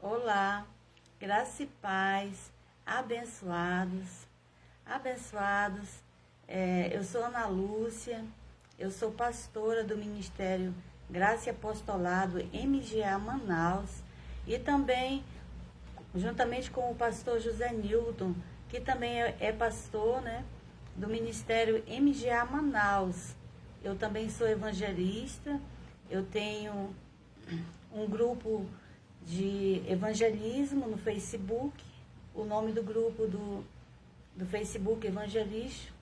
Olá, graça e paz, abençoados, abençoados. Eu sou Ana Lúcia, eu sou pastora do Ministério Graça e Apostolado MGA Manaus e também, juntamente com o pastor José Nilton, que também é pastor, né, do Ministério MGA Manaus. Eu também sou evangelista, eu tenho um grupo de evangelismo no Facebook. O nome do grupo do Facebook evangelístico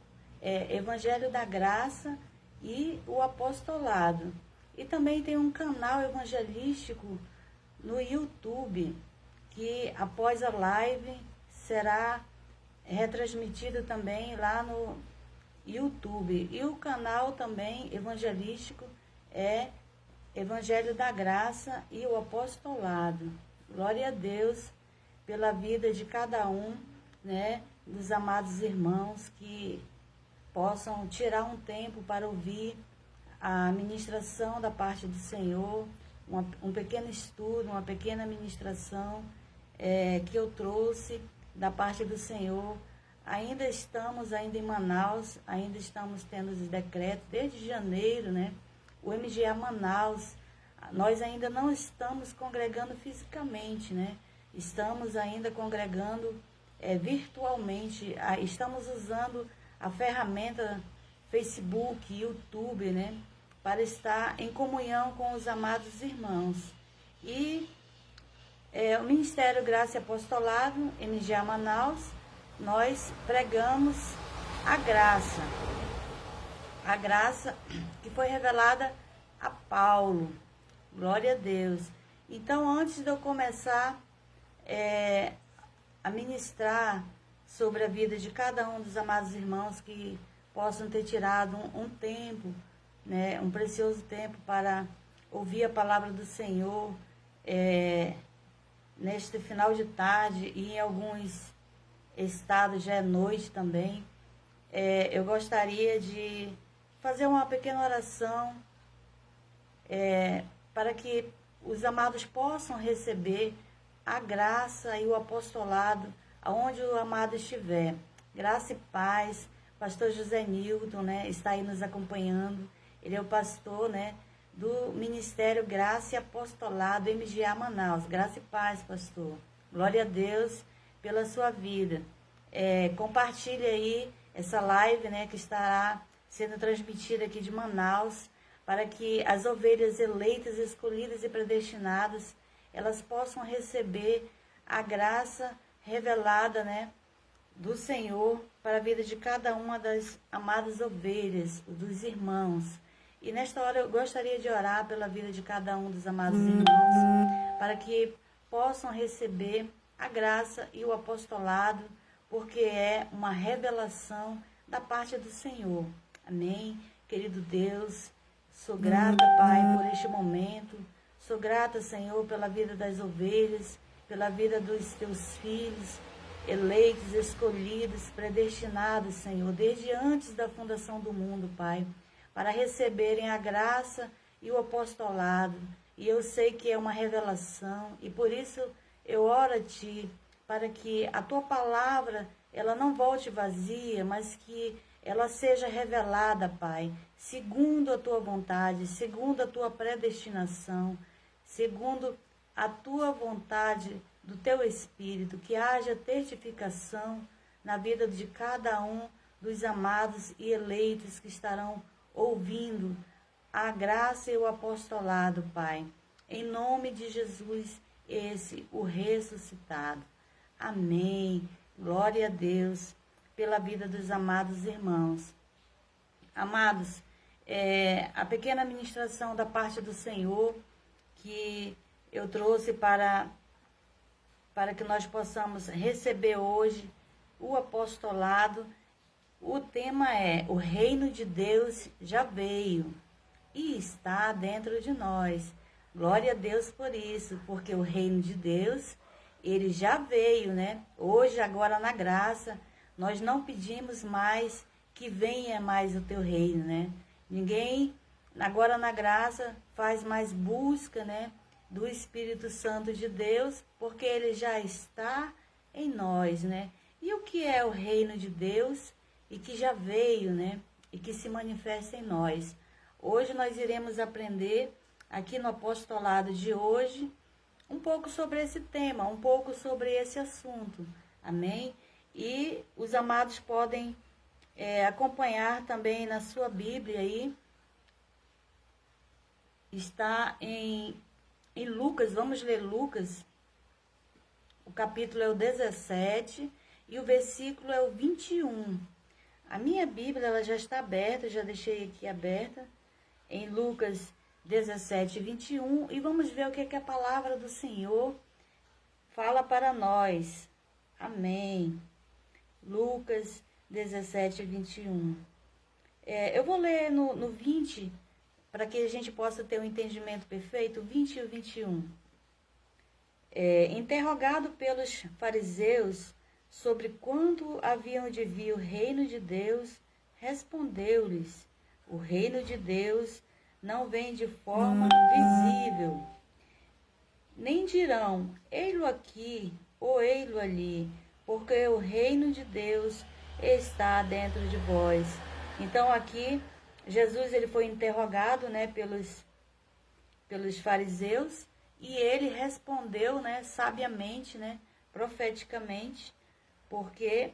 é Evangelho da Graça e o Apostolado. E também tem um canal evangelístico no YouTube, que após a live será retransmitido também lá no YouTube. E o canal também evangelístico é Evangelho da Graça e o Apostolado. Glória a Deus pela vida de cada um, né, dos amados irmãos que possam tirar um tempo para ouvir a ministração da parte do Senhor, um pequeno estudo, uma pequena ministração que eu trouxe da parte do Senhor. Ainda estamos em Manaus, ainda estamos tendo os decretos desde janeiro, né? O MGA Manaus, nós ainda não estamos congregando fisicamente, né? Estamos ainda congregando virtualmente, estamos usando a ferramenta Facebook, YouTube, né? Para estar em comunhão com os amados irmãos. E o Ministério Graça e Apostolado, MGA Manaus, nós pregamos a graça que foi revelada a Paulo. Glória a Deus. Então, antes de eu começar a ministrar sobre a vida de cada um dos amados irmãos que possam ter tirado um tempo, né, um precioso tempo para ouvir a palavra do Senhor neste final de tarde, e em alguns estados já é noite também, eu gostaria de fazer uma pequena oração para que os amados possam receber a graça e o apostolado aonde o amado estiver. Graça e paz. Pastor José Nilton, né, está aí nos acompanhando. Ele é o pastor, né, do Ministério Graça e Apostolado MGA Manaus. Graça e paz, pastor. Glória a Deus pela sua vida. Compartilhe aí essa live, né, que estará sendo transmitida aqui de Manaus, para que as ovelhas eleitas, escolhidas e predestinadas, elas possam receber a graça revelada, né, do Senhor para a vida de cada uma das amadas ovelhas, dos irmãos. E nesta hora eu gostaria de orar pela vida de cada um dos amados irmãos, para que possam receber a graça e o apostolado, porque é uma revelação da parte do Senhor. Amém? Querido Deus, sou grata, Pai, por este momento. Sou grata, Senhor, pela vida das ovelhas, pela vida dos teus filhos, eleitos, escolhidos, predestinados, Senhor, desde antes da fundação do mundo, Pai, para receberem a graça e o apostolado. E eu sei que é uma revelação, e por isso eu oro a Ti, para que a Tua palavra, ela não volte vazia, mas que ela seja revelada, Pai, segundo a Tua vontade, segundo a Tua predestinação, segundo a Tua vontade do Teu Espírito, que haja testificação na vida de cada um dos amados e eleitos que estarão ouvindo a graça e o apostolado, Pai. Em nome de Jesus, o ressuscitado. Amém. Glória a Deus pela vida dos amados irmãos. Amados, a pequena ministração da parte do Senhor que eu trouxe para que nós possamos receber hoje o apostolado. O tema é: o reino de Deus já veio e está dentro de nós. Glória a Deus por isso, porque o reino de Deus, ele já veio, né? Hoje, agora na graça, nós não pedimos mais que venha mais o teu reino, né? Ninguém, agora na graça, faz mais busca, né, do Espírito Santo de Deus, porque ele já está em nós, né? E o que é o reino de Deus e que já veio, né? E que se manifesta em nós. Hoje nós iremos aprender aqui no apostolado de hoje um pouco sobre esse tema, um pouco sobre esse assunto, amém? E os amados podem acompanhar também na sua Bíblia aí, está em Lucas, vamos ler Lucas, o capítulo é o 17 e o versículo é o 21. A minha Bíblia ela já está aberta, já deixei aqui aberta, em Lucas 17, 21, e vamos ver o que a palavra do Senhor fala para nós. Amém. Lucas 17, 21. Eu vou ler no 20, para que a gente possa ter um entendimento perfeito, o 20 e o 21. Interrogado pelos fariseus sobre quando haviam de vir o reino de Deus, respondeu-lhes: o reino de Deus não vem de forma visível. Nem dirão, ei-lo aqui ou ei-lo ali, porque o reino de Deus está dentro de vós. Então aqui, Jesus ele foi interrogado, né, pelos fariseus, e ele respondeu, né, sabiamente, né, profeticamente, porque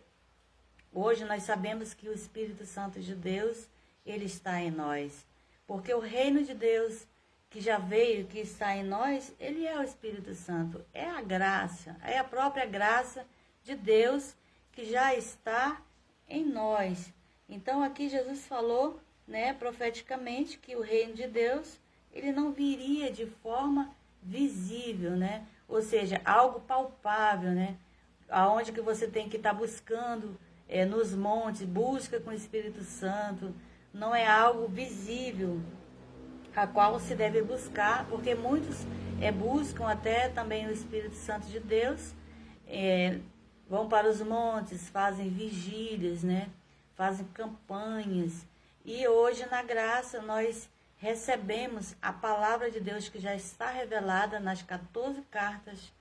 hoje nós sabemos que o Espírito Santo de Deus, ele está em nós. Porque o reino de Deus que já veio, que está em nós, ele é o Espírito Santo, é a graça, é a própria graça de Deus que já está em nós. Então aqui Jesus falou, né, profeticamente, que o reino de Deus, ele não viria de forma visível, né? Ou seja, algo palpável, né? Aonde que você tem que estar buscando, nos montes, busca com o Espírito Santo, não é algo visível, a qual se deve buscar, porque muitos buscam até também o Espírito Santo de Deus, vão para os montes, fazem vigílias, né? Fazem campanhas, e hoje na graça nós recebemos a palavra de Deus que já está revelada nas 14 cartas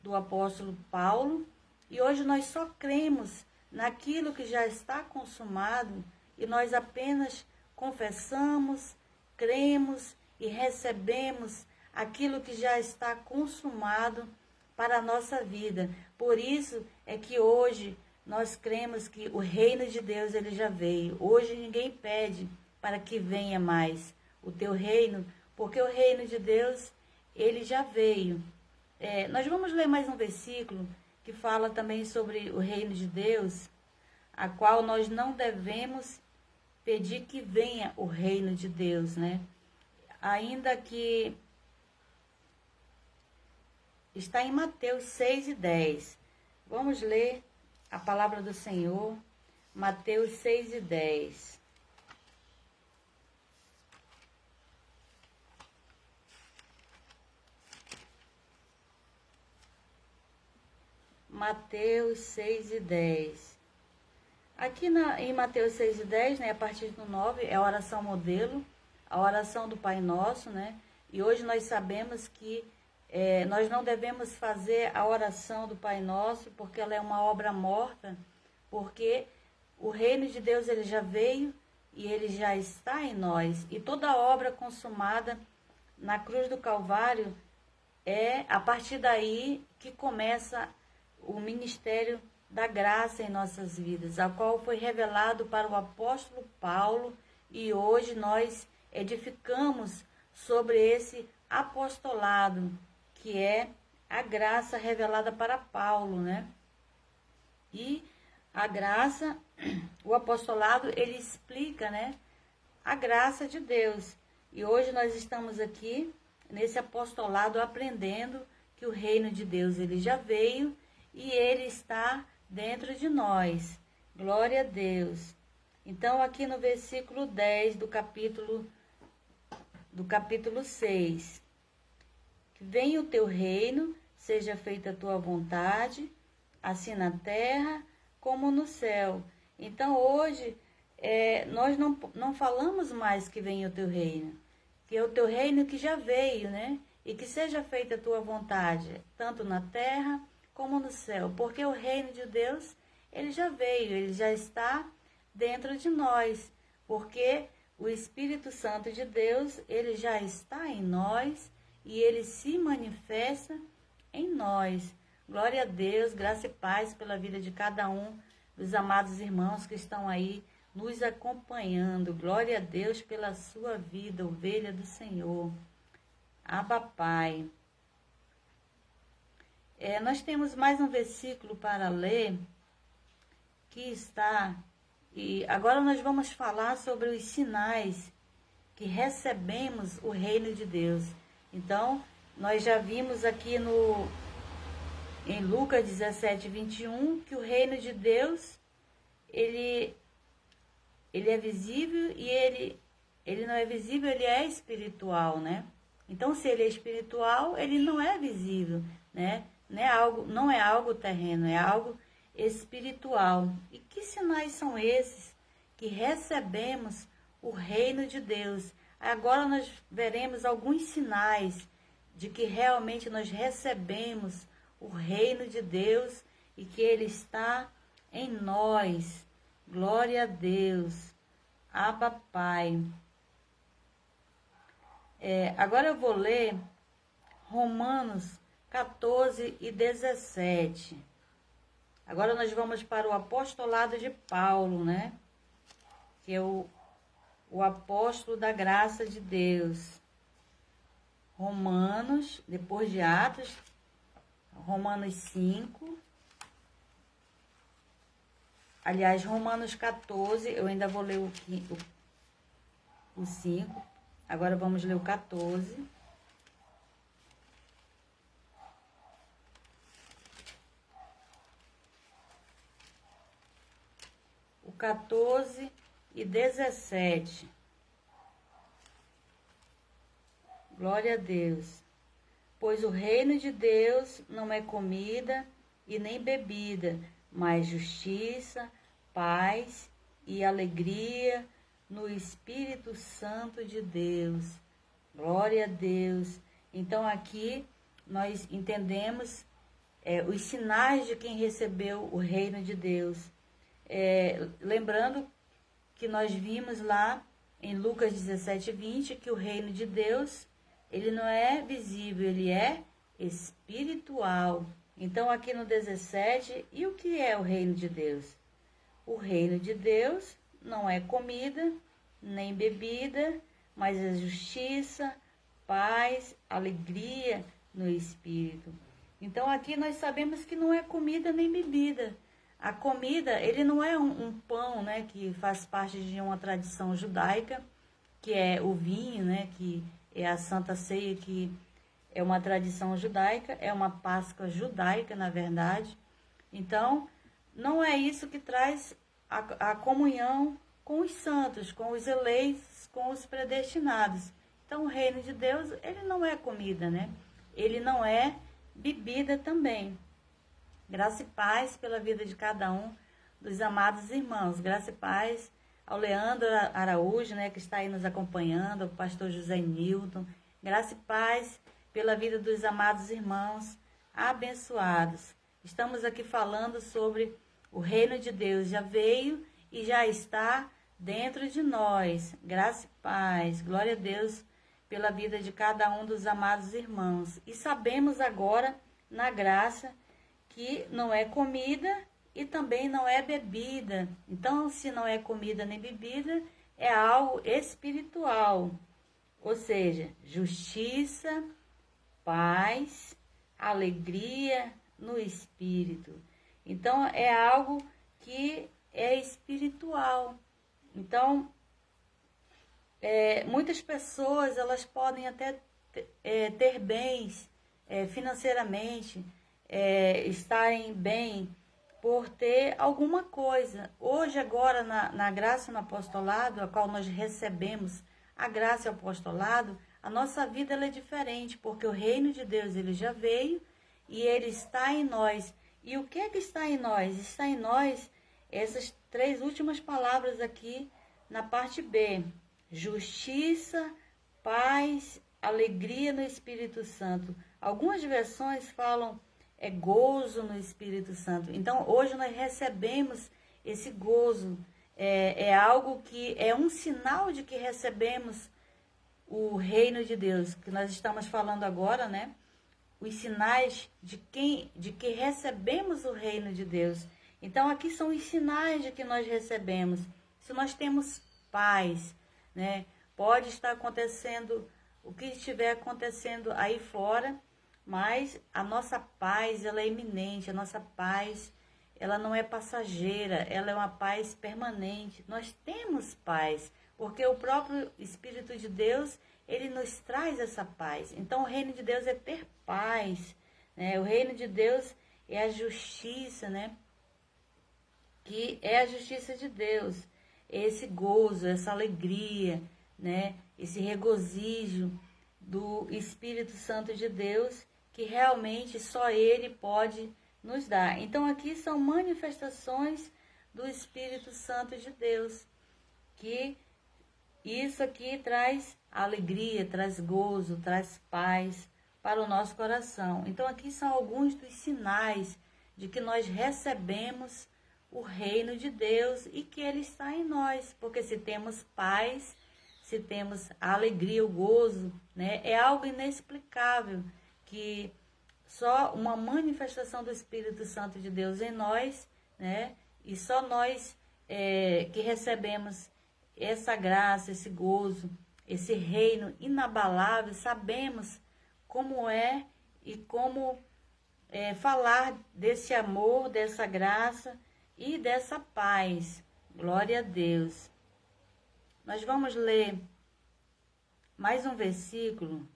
do apóstolo Paulo, e hoje nós só cremos naquilo que já está consumado, e nós apenas confessamos, cremos e recebemos aquilo que já está consumado para a nossa vida. Por isso é que hoje nós cremos que o reino de Deus ele já veio. Hoje ninguém pede para que venha mais o teu reino, porque o reino de Deus ele já veio. Nós vamos ler mais um versículo que fala também sobre o reino de Deus, a qual nós não devemos pedir que venha o reino de Deus, né? Ainda que está em Mateus 6 e 10. Vamos ler a palavra do Senhor, Mateus 6 e 10. Mateus 6 e 10. Aqui em Mateus 6 e 10, né, a partir do 9, é a oração modelo, a oração do Pai Nosso, né? E hoje nós sabemos que nós não devemos fazer a oração do Pai Nosso, porque ela é uma obra morta, porque o reino de Deus ele já veio e ele já está em nós. E toda obra consumada na cruz do Calvário é a partir daí que começa o ministério da graça em nossas vidas, a qual foi revelado para o apóstolo Paulo, e hoje nós edificamos sobre esse apostolado, que é a graça revelada para Paulo, né? E a graça, o apostolado, ele explica, né, a graça de Deus. E hoje nós estamos aqui nesse apostolado aprendendo que o reino de Deus ele já veio e ele está dentro de nós. Glória a Deus. Então aqui no versículo 10 do capítulo 6. Que venha o teu reino, seja feita a tua vontade, assim na terra como no céu. Então hoje nós não falamos mais que venha o teu reino, que é o teu reino que já veio, né? e que seja feita a tua vontade, tanto na terra como no céu, porque o reino de Deus, ele já veio, ele já está dentro de nós, porque o Espírito Santo de Deus, ele já está em nós e ele se manifesta em nós. Glória a Deus, graça e paz pela vida de cada um dos amados irmãos que estão aí nos acompanhando. Glória a Deus pela sua vida, ovelha do Senhor. Abba, Pai. Nós temos mais um versículo para ler, que está... E agora nós vamos falar sobre os sinais que recebemos o reino de Deus. Então, nós já vimos aqui em Lucas 17, 21, que o reino de Deus, ele é visível e ele não é visível, ele é espiritual, né? Então, se ele é espiritual, ele não é visível, né? Não é algo terreno, é algo espiritual. E que sinais são esses que recebemos o reino de Deus? Agora nós veremos alguns sinais de que realmente nós recebemos o reino de Deus e que ele está em nós. Glória a Deus. Abba, Pai. Agora eu vou ler Romanos 14 e 17. Agora nós vamos para o apostolado de Paulo, né? Que é o apóstolo da graça de Deus. Romanos, depois de Atos, Romanos 5. Aliás, Romanos 14, eu ainda vou ler o 5. Agora vamos ler o 14. O 14 e 17. Glória a Deus. Pois o reino de Deus não é comida e nem bebida, mas justiça, paz e alegria no Espírito Santo de Deus. Glória a Deus. Então aqui nós entendemos os sinais de quem recebeu o reino de Deus. Lembrando que nós vimos lá em Lucas 17, 20, que o reino de Deus, ele não é visível, ele é espiritual. Então aqui no 17, e o que é o reino de Deus? O reino de Deus não é comida, nem bebida, mas é justiça, paz, alegria no Espírito. Então aqui nós sabemos que não é comida nem bebida. A comida, ele não é um pão, né, que faz parte de uma tradição judaica, que é o vinho, né, que é a Santa Ceia, que é uma tradição judaica, é uma Páscoa judaica, na verdade. Então, não é isso que traz a comunhão com os santos, com os eleitos, com os predestinados. Então, o reino de Deus, ele não é comida, né? Ele não é bebida também. Graça e paz pela vida de cada um dos amados irmãos. Graça e paz ao Leandro Araújo, né, que está aí nos acompanhando, ao pastor José Nilton. Graça e paz pela vida dos amados irmãos abençoados. Estamos aqui falando sobre o reino de Deus. Já veio e já está dentro de nós. Graça e paz. Glória a Deus pela vida de cada um dos amados irmãos. E sabemos agora, na graça, que não é comida e também não é bebida. Então, se não é comida nem bebida, é algo espiritual. Ou seja, justiça, paz, alegria no Espírito. Então, é algo que é espiritual. Então, muitas pessoas, elas podem até ter bens financeiramente, estarem bem por ter alguma coisa. Hoje, agora, na graça no apostolado, a qual nós recebemos a graça e o apostolado, a nossa vida ela é diferente, porque o reino de Deus ele já veio e ele está em nós. E o que é que está em nós? Está em nós essas 3 últimas palavras aqui na parte B: justiça, paz alegria no Espírito Santo. Algumas versões falam gozo no Espírito Santo. Então, hoje nós recebemos esse gozo. É algo que é um sinal de que recebemos o reino de Deus, que nós estamos falando agora, né? Os sinais de que recebemos o reino de Deus. Então, aqui são os sinais de que nós recebemos. Se nós temos paz, né? Pode estar acontecendo o que estiver acontecendo aí fora, mas a nossa paz, ela é iminente, a nossa paz, ela não é passageira, ela é uma paz permanente. Nós temos paz, porque o próprio Espírito de Deus, ele nos traz essa paz. Então, o reino de Deus é ter paz, né? O reino de Deus é a justiça, né? Que é a justiça de Deus, esse gozo, essa alegria, né? Esse regozijo do Espírito Santo de Deus, que realmente só Ele pode nos dar. Então, aqui são manifestações do Espírito Santo de Deus, que isso aqui traz alegria, traz gozo, traz paz para o nosso coração. Então, aqui são alguns dos sinais de que nós recebemos o reino de Deus e que Ele está em nós. Porque se temos paz, se temos a alegria, o gozo, né, é algo inexplicável, que só uma manifestação do Espírito Santo de Deus em nós, né, e só nós que recebemos essa graça, esse gozo, esse reino inabalável, sabemos como é e como falar desse amor, dessa graça e dessa paz. Glória a Deus. Nós vamos ler mais um versículo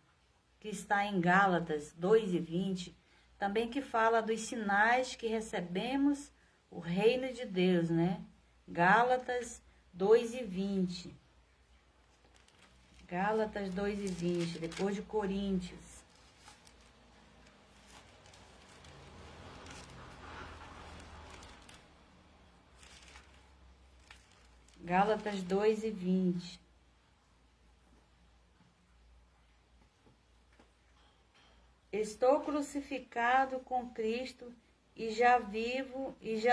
que está em Gálatas 2:20, também que fala dos sinais que recebemos o reino de Deus, né? Gálatas 2:20. Gálatas 2:20, depois de Coríntios. Gálatas 2:20. Estou crucificado com Cristo e já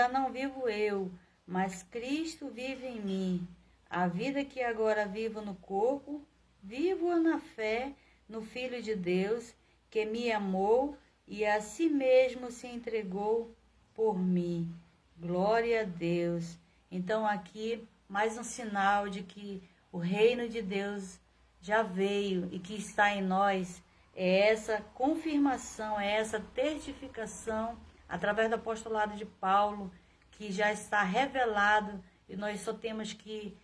não vivo eu, mas Cristo vive em mim. A vida que agora vivo no corpo, vivo-a na fé no Filho de Deus, que me amou e a si mesmo se entregou por mim. Glória a Deus. Então aqui mais um sinal de que o reino de Deus já veio e que está em nós. É essa confirmação, é essa testificação através do apostolado de Paulo, que já está revelado e nós só temos que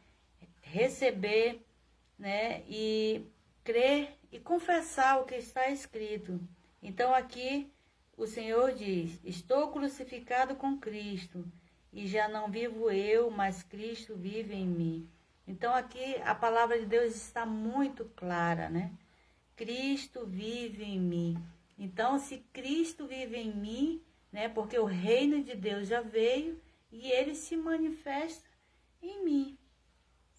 receber, né, e crer e confessar o que está escrito. Então aqui o Senhor diz: estou crucificado com Cristo e já não vivo eu, mas Cristo vive em mim. Então aqui a palavra de Deus está muito clara, né? Cristo vive em mim. Então, se Cristo vive em mim, né, porque o reino de Deus já veio e ele se manifesta em mim.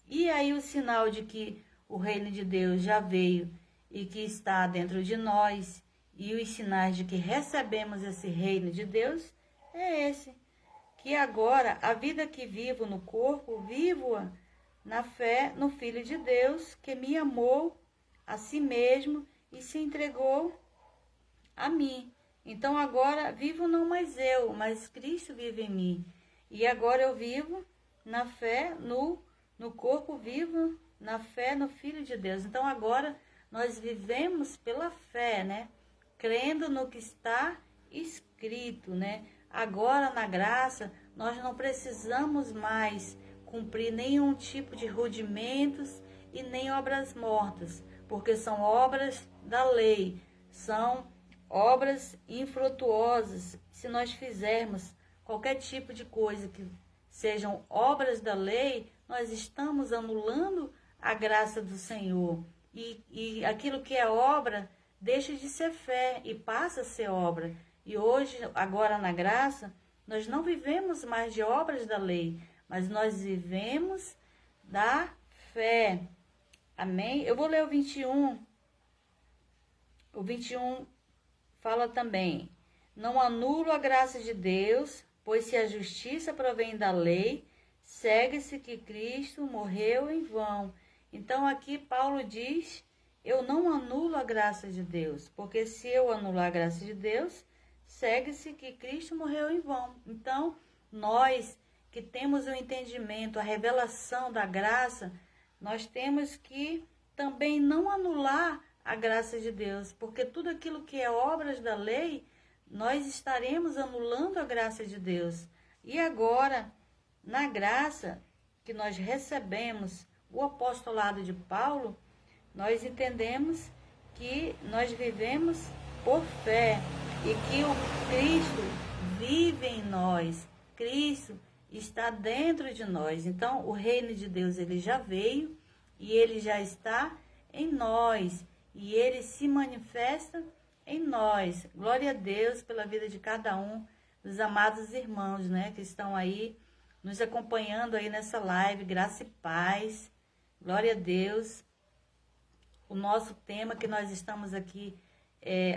E aí o sinal de que o reino de Deus já veio e que está dentro de nós, e os sinais de que recebemos esse reino de Deus, é esse: que agora a vida que vivo no corpo, vivo-a na fé no Filho de Deus, que me amou a si mesmo e se entregou a mim. Então agora vivo não mais eu, mas Cristo vive em mim. E agora eu vivo na fé no corpo, vivo na fé no Filho de Deus. Então agora nós vivemos pela fé, né? Crendo no que está escrito, né? Agora na graça nós não precisamos mais cumprir nenhum tipo de rudimentos e nem obras mortas, porque são obras da lei, são obras infrutuosas. Se nós fizermos qualquer tipo de coisa que sejam obras da lei, nós estamos anulando a graça do Senhor. E aquilo que é obra deixa de ser fé e passa a ser obra. E hoje, agora na graça, nós não vivemos mais de obras da lei, mas nós vivemos da fé. Amém? Eu vou ler o 21, O 21 fala também: não anulo a graça de Deus, pois se a justiça provém da lei, segue-se que Cristo morreu em vão. Então aqui Paulo diz: eu não anulo a graça de Deus, porque se eu anular a graça de Deus, segue-se que Cristo morreu em vão. Então, nós que temos o entendimento, a revelação da graça, nós temos que também não anular a graça de Deus, porque tudo aquilo que é obras da lei, nós estaremos anulando a graça de Deus. E agora, na graça que nós recebemos, o apostolado de Paulo, nós entendemos que nós vivemos por fé e que o Cristo vive em nós. Cristo está dentro de nós. Então, o reino de Deus, ele já veio e ele já está em nós. E ele se manifesta em nós. Glória a Deus pela vida de cada um dos amados irmãos, né, que estão aí nos acompanhando aí nessa live. Graça e paz. Glória a Deus. O nosso tema que nós estamos aqui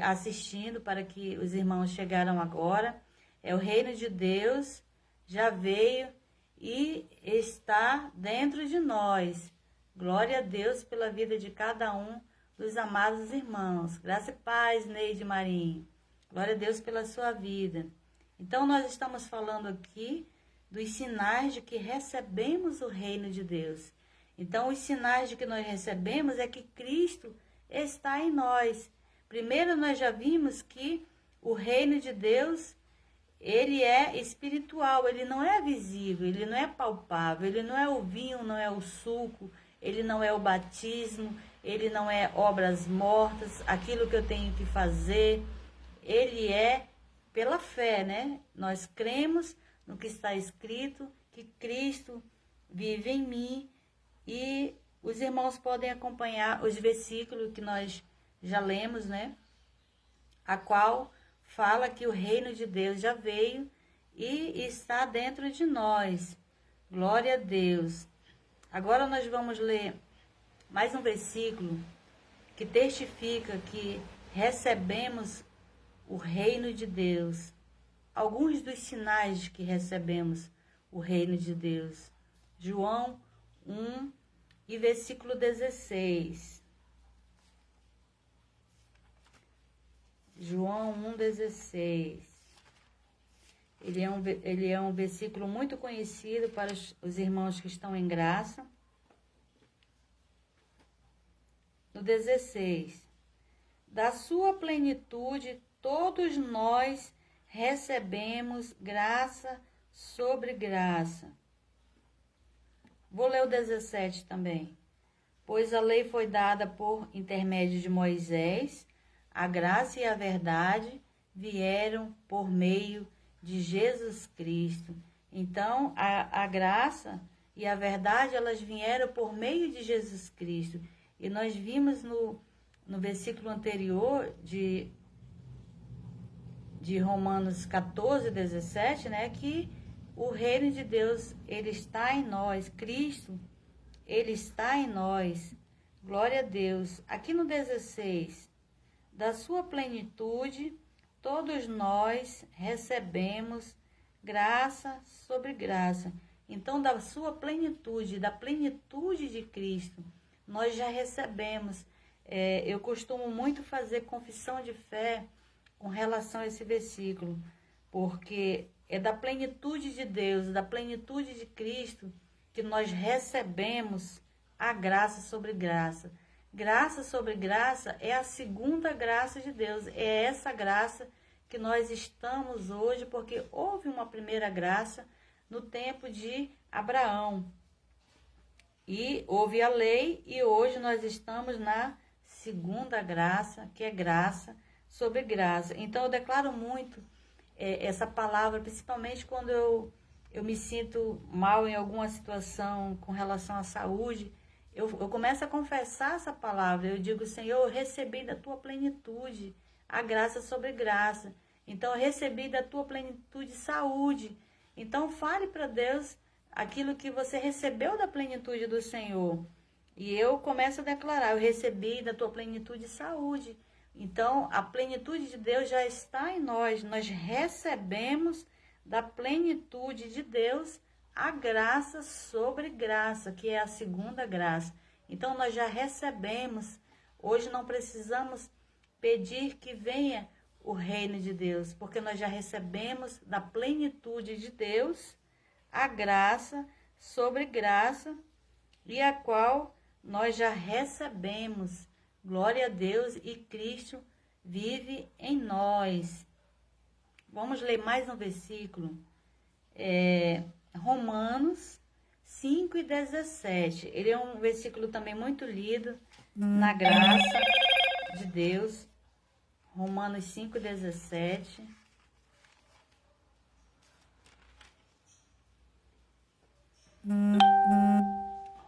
assistindo, para que os irmãos chegaram agora, é o reino de Deus, já veio e está dentro de nós. Glória a Deus pela vida de cada um dos amados irmãos. Graça e paz, Neide Marinho. Glória a Deus pela sua vida. Então, nós estamos falando aqui dos sinais de que recebemos o reino de Deus. Então, os sinais de que nós recebemos é que Cristo está em nós. Primeiro, nós já vimos que o reino de Deus, ele é espiritual, ele não é visível, ele não é palpável, ele não é o vinho, não é o suco, ele não é o batismo, ele não é obras mortas, aquilo que eu tenho que fazer. Ele é pela fé, né? Nós cremos no que está escrito, que Cristo vive em mim. E os irmãos podem acompanhar os versículos que nós já lemos, né? A qual fala que o reino de Deus já veio e está dentro de nós. Glória a Deus. Agora nós vamos ler mais um versículo que testifica que recebemos o reino de Deus. Alguns dos sinais de que recebemos o reino de Deus. João 1 e versículo 16. João 1,16. Ele é um versículo muito conhecido para os irmãos que estão em graça. No 16. Da sua plenitude, todos nós recebemos graça sobre graça. Vou ler o 17 também. Pois a lei foi dada por intermédio de Moisés, a graça e a verdade vieram por meio de Jesus Cristo. Então, a graça e a verdade, elas vieram por meio de Jesus Cristo. E nós vimos no versículo anterior de Romanos 14, 17, né, que o reino de Deus, ele está em nós. Cristo, ele está em nós. Glória a Deus. Aqui no 16, da sua plenitude, todos nós recebemos graça sobre graça. Então, da sua plenitude, da plenitude de Cristo, nós já recebemos. Eu costumo muito fazer confissão de fé com relação a esse versículo, porque é da plenitude de Deus, da plenitude de Cristo, que nós recebemos a graça sobre graça. Graça sobre graça é a segunda graça de Deus. É essa graça que nós estamos hoje, porque houve uma primeira graça no tempo de Abraão. E houve a lei, e hoje nós estamos na segunda graça, que é graça sobre graça. Então, eu declaro muito essa palavra, principalmente quando eu me sinto mal em alguma situação com relação à saúde. Eu começo a confessar essa palavra. Eu digo: Senhor, eu recebi da tua plenitude a graça sobre graça. Então, eu recebi da tua plenitude saúde. Então, fale para Deus aquilo que você recebeu da plenitude do Senhor. E eu começo a declarar: eu recebi da tua plenitude saúde. Então, a plenitude de Deus já está em nós. Nós recebemos da plenitude de Deus a graça sobre graça, que é a segunda graça. Então, nós já recebemos. Hoje não precisamos pedir que venha o reino de Deus, porque nós já recebemos da plenitude de Deus a graça sobre graça, e a qual nós já recebemos. Glória a Deus, e Cristo vive em nós. Vamos ler mais um versículo. Romanos 5:17. Ele é um versículo também muito lido na graça de Deus. Romanos 5:17.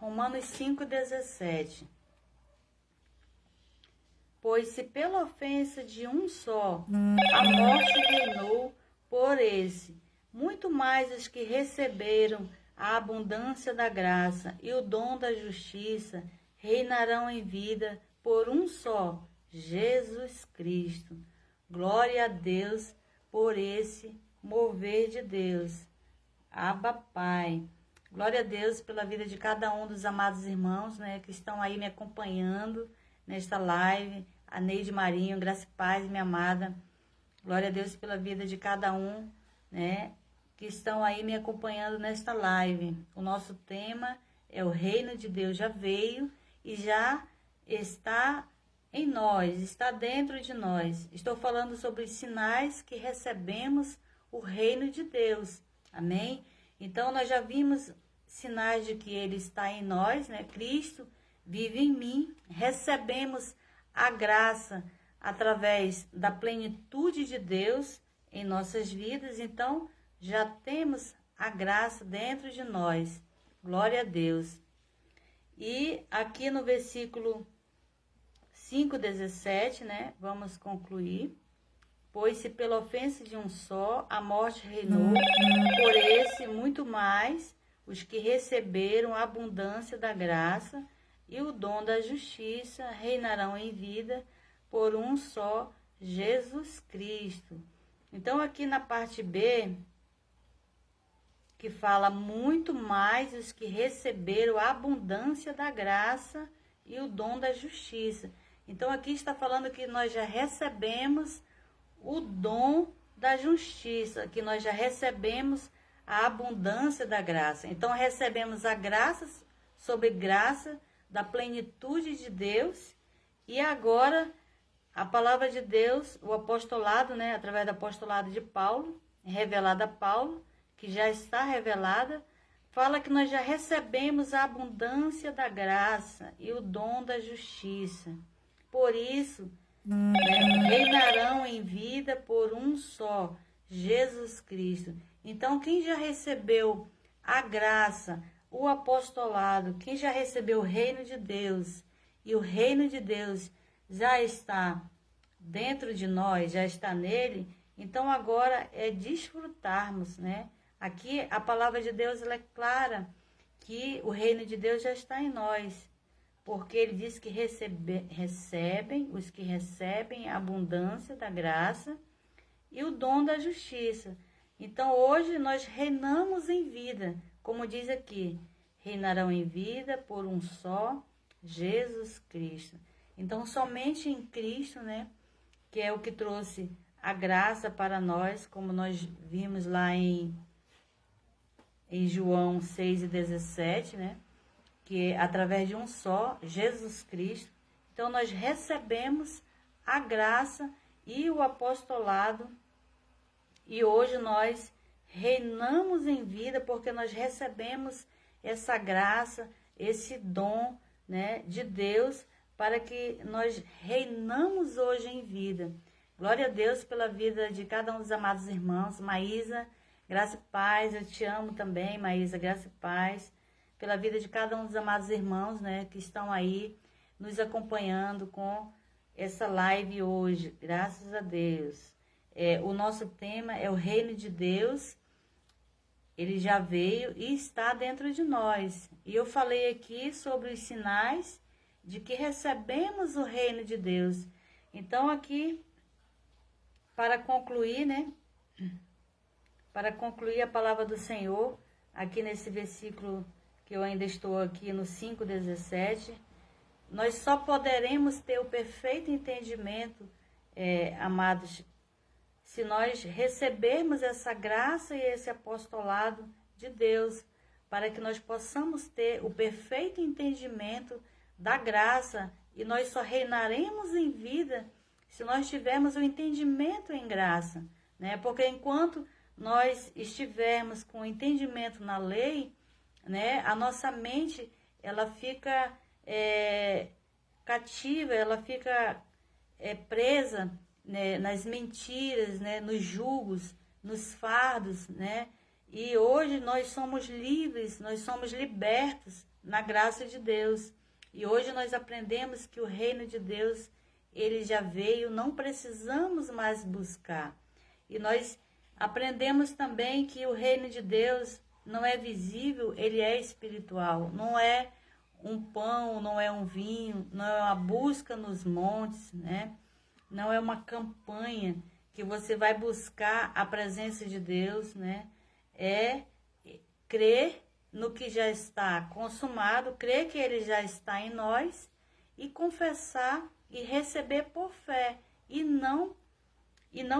Romanos 5:17. Pois se pela ofensa de um só a morte reinou por esse, muito mais os que receberam a abundância da graça e o dom da justiça reinarão em vida por um só, Jesus Cristo. Glória a Deus por esse mover de Deus. Abba, Pai. Glória a Deus pela vida de cada um dos amados irmãos, né, que estão aí me acompanhando nesta live. A Neide Marinho, graça e paz, minha amada. Glória a Deus pela vida de cada um, né, que estão aí me acompanhando nesta live. O nosso tema é o reino de Deus já veio e já está em nós, está dentro de nós. Estou falando sobre os sinais que recebemos o reino de Deus. Amém? Então, nós já vimos sinais de que ele está em nós, né? Cristo vive em mim. Recebemos a graça através da plenitude de Deus em nossas vidas. Então, já temos a graça dentro de nós. Glória a Deus. E aqui no versículo 5:17, né? Vamos concluir. Pois se pela ofensa de um só a morte reinou, por esse muito mais os que receberam a abundância da graça e o dom da justiça reinarão em vida por um só, Jesus Cristo. Então aqui na parte B, que fala muito mais os que receberam a abundância da graça e o dom da justiça. Então aqui está falando que nós já recebemos o dom da justiça, que nós já recebemos a abundância da graça. Então recebemos a graça sobre graça da plenitude de Deus, e agora a palavra de Deus, o apostolado, né, através do apostolado de Paulo, revelada a Paulo, que já está revelada, fala que nós já recebemos a abundância da graça e o dom da justiça. Por isso, reinarão em vida por um só, Jesus Cristo. Então, quem já recebeu a graça, o apostolado, quem já recebeu o reino de Deus, e o reino de Deus já está dentro de nós, já está nele, então agora é desfrutarmos, né? Aqui a palavra de Deus ela é clara, que o reino de Deus já está em nós, porque ele diz que recebem, os que recebem a abundância da graça e o dom da justiça. Então hoje nós reinamos em vida, como diz aqui, reinarão em vida por um só, Jesus Cristo. Então somente em Cristo, né, que é o que trouxe a graça para nós, como nós vimos lá em João 6:17, né? Que é através de um só, Jesus Cristo. Então, nós recebemos a graça e o apostolado, e hoje nós reinamos em vida, porque nós recebemos essa graça, esse dom, né, de Deus, para que nós reinamos hoje em vida. Glória a Deus pela vida de cada um dos amados irmãos. Maísa, graça e paz, eu te amo também, Maísa, graça e paz. Pela vida de cada um dos amados irmãos, né, que estão aí nos acompanhando com essa live hoje, graças a Deus. O nosso tema é o reino de Deus, ele já veio e está dentro de nós. E eu falei aqui sobre os sinais de que recebemos o reino de Deus. Então aqui, para concluir, né? Para concluir a palavra do Senhor, aqui nesse versículo que eu ainda estou aqui no 5:17, nós só poderemos ter o perfeito entendimento, amados, se nós recebermos essa graça e esse apostolado de Deus, para que nós possamos ter o perfeito entendimento da graça, e nós só reinaremos em vida se nós tivermos o entendimento em graça, né? Porque enquanto nós estivermos com o entendimento na lei, né, a nossa mente, ela fica cativa, ela fica presa, né, nas mentiras, né, nos julgos, nos fardos, né? E hoje nós somos livres, nós somos libertos na graça de Deus. E hoje nós aprendemos que o reino de Deus, ele já veio, não precisamos mais buscar. E nós aprendemos também que o reino de Deus não é visível, ele é espiritual. Não é um pão, não é um vinho, não é uma busca nos montes, né? Não é uma campanha que você vai buscar a presença de Deus, né? É crer no que já está consumado, crer que ele já está em nós e confessar e receber por fé e não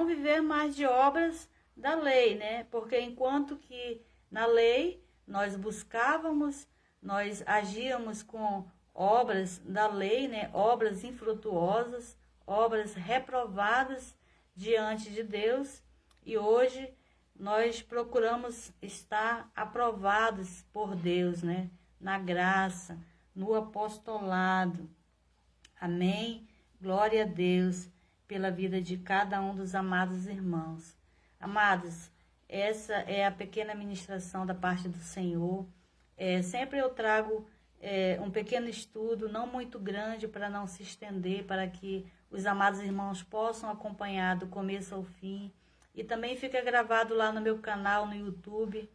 viver mais de obras da lei, né? Porque enquanto que na lei nós buscávamos, nós agíamos com obras da lei, né? Obras infrutuosas, obras reprovadas diante de Deus, e hoje nós procuramos estar aprovados por Deus, né? Na graça, no apostolado. Amém? Glória a Deus pela vida de cada um dos amados irmãos. Amados, essa é a pequena ministração da parte do Senhor. Sempre eu trago um pequeno estudo, não muito grande, para não se estender, para que os amados irmãos possam acompanhar do começo ao fim. E também fica gravado lá no meu canal no YouTube,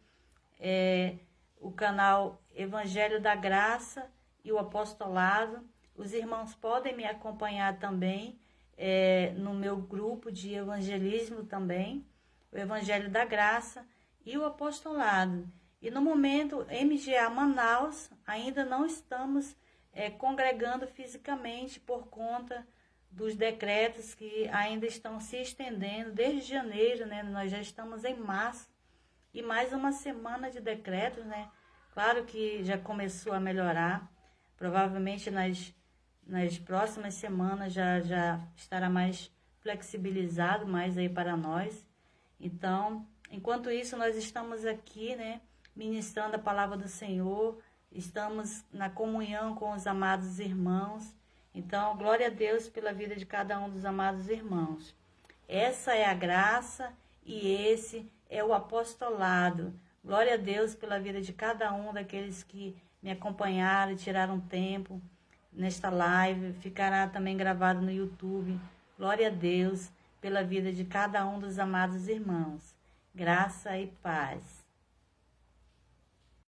o canal Evangelho da Graça e o Apostolado. Os irmãos podem me acompanhar também no meu grupo de evangelismo também, o Evangelho da Graça e o Apostolado. E no momento, MGA Manaus, ainda não estamos congregando fisicamente por conta dos decretos que ainda estão se estendendo desde janeiro, né? Nós já estamos em março e mais uma semana de decretos, né? Claro que já começou a melhorar, provavelmente nas próximas semanas já estará mais flexibilizado mais aí para nós. Então, enquanto isso, nós estamos aqui, né, ministrando a palavra do Senhor, estamos na comunhão com os amados irmãos. Então, glória a Deus pela vida de cada um dos amados irmãos. Essa é a graça e esse é o apostolado. Glória a Deus pela vida de cada um daqueles que me acompanharam e tiraram tempo nesta live. Ficará também gravado no YouTube. Glória a Deus pela vida de cada um dos amados irmãos. Graça e paz.